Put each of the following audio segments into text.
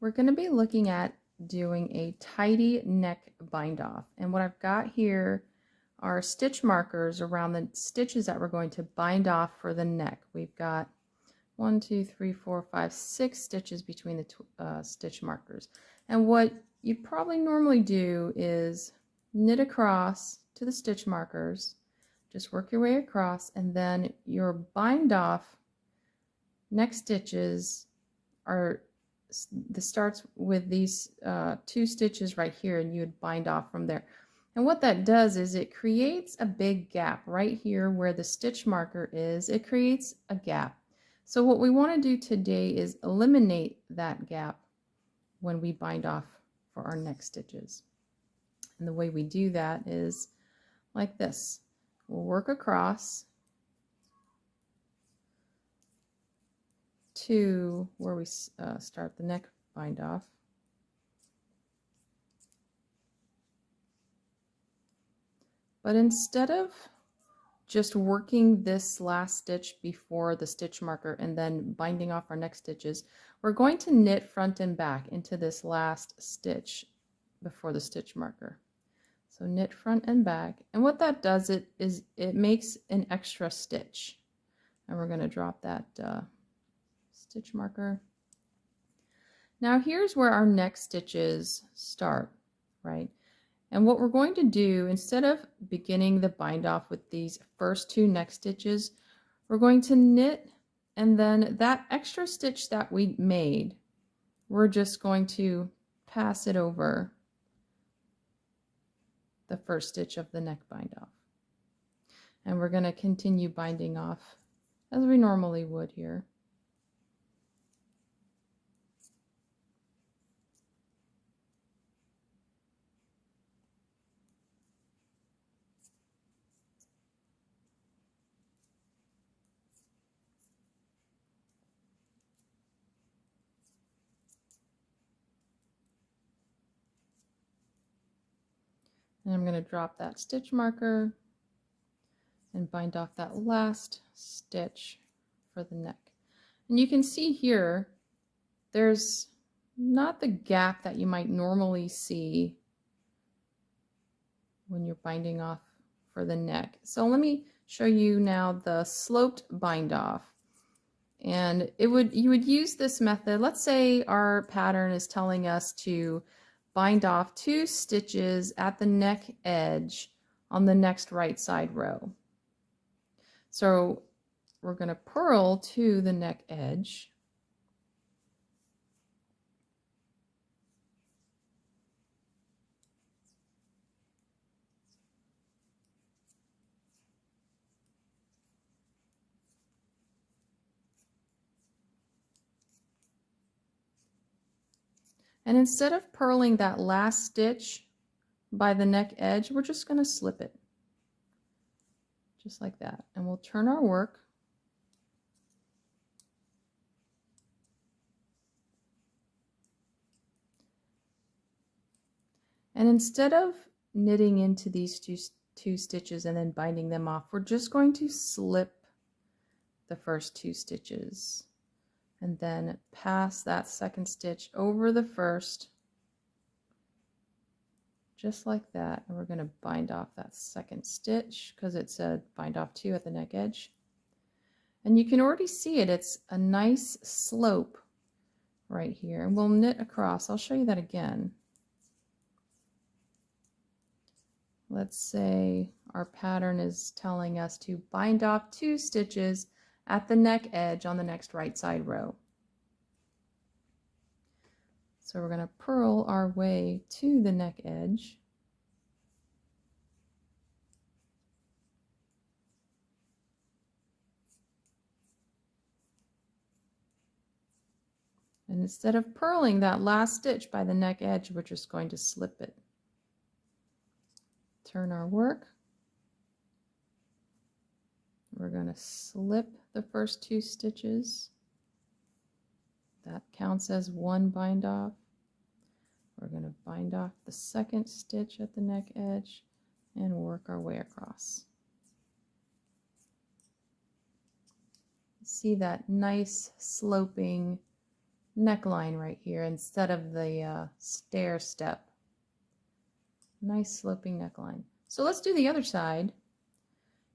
We're going to be looking at doing a tidy neck bind off. And what I've got here are stitch markers around the stitches that we're going to bind off for the neck. We've got 1, 2, 3, 4, 5, 6 stitches between the stitch markers. And what you probably normally do is knit across to the stitch markers, just work your way across, and then your bind off neck stitches are this starts with these 2 stitches right here, and you would bind off from there. And what that does is it creates a big gap right here where the stitch marker is. It creates a gap. So what we want to do today is eliminate that gap when we bind off for our neck stitches. And the way we do that is like this. We'll work across to where we start the neck bind off. But instead of just working this last stitch before the stitch marker and then binding off our neck stitches, we're going to knit front and back into this last stitch before the stitch marker. So knit front and back, and what that does is it makes an extra stitch. And we're going to drop that stitch marker. Now here's where our neck stitches start, right? And what we're going to do, instead of beginning the bind off with these first 2 neck stitches, we're going to knit, and then that extra stitch that we made, we're just going to pass it over the first stitch of the neck bind off. And we're going to continue binding off as we normally would here. And I'm going to drop that stitch marker and bind off that last stitch for the neck. And you can see here, there's not the gap that you might normally see when you're binding off for the neck. So let me show you now the sloped bind off. And you would use this method. Let's say our pattern is telling us to bind off 2 stitches at the neck edge on the next right side row. So we're going to purl to the neck edge. And instead of purling that last stitch by the neck edge, we're just going to slip it. Just like that. And we'll turn our work. And instead of knitting into these two stitches and then binding them off, we're just going to slip the first 2 stitches and then pass that second stitch over the first, just like that. And we're going to bind off that second stitch because it said bind off 2 at the neck edge. And you can already see it. It's a nice slope right here. And we'll knit across. I'll show you that again. Let's say our pattern is telling us to bind off 2 stitches at the neck edge on the next right side row. So we're going to purl our way to the neck edge. And instead of purling that last stitch by the neck edge, we're just going to slip it. Turn our work. We're going to slip the first 2 stitches. That counts as 1 bind off. We're going to bind off the second stitch at the neck edge and work our way across. See that nice sloping neckline right here instead of the stair step. Nice sloping neckline. So let's do the other side.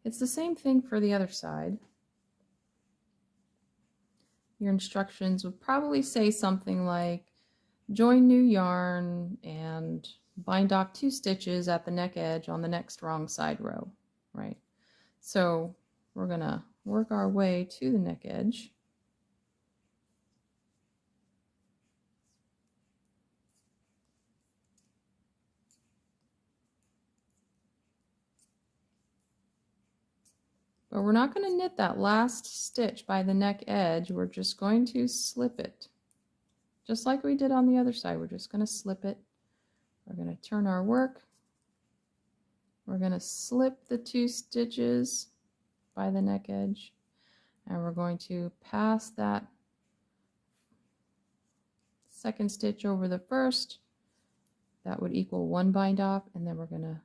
It's the same thing for the other side. Your instructions would probably say something like join new yarn and bind off 2 stitches at the neck edge on the next wrong side row, right? So we're gonna work our way to the neck edge. But we're not going to knit that last stitch by the neck edge. We're just going to slip it. Just like we did on the other side, we're just going to slip it. We're going to turn our work. We're going to slip the 2 stitches by the neck edge. And we're going to pass that second stitch over the first. That would equal 1 bind off. And then we're going to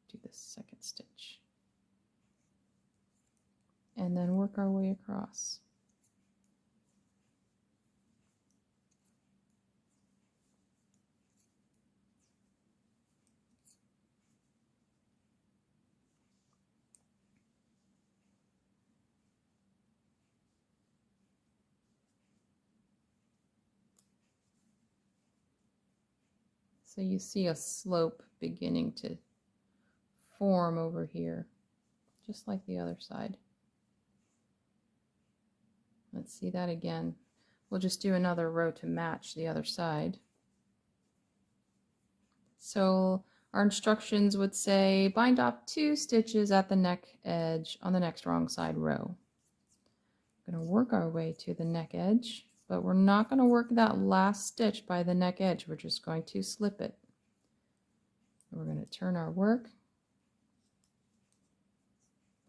do the second stitch. And then work our way across. So you see a slope beginning to form over here, just like the other side. Let's see that again. We'll just do another row to match the other side. So our instructions would say bind off 2 stitches at the neck edge on the next wrong side row. We're going to work our way to the neck edge, but we're not going to work that last stitch by the neck edge. We're just going to slip it. We're going to turn our work,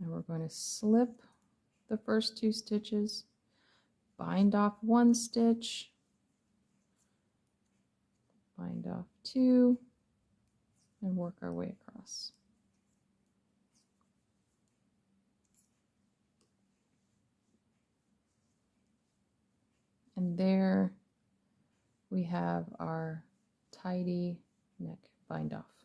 and we're going to slip the first 2 stitches, bind off 1 stitch, bind off 2, and work our way across. And there we have our tidy neck bind off.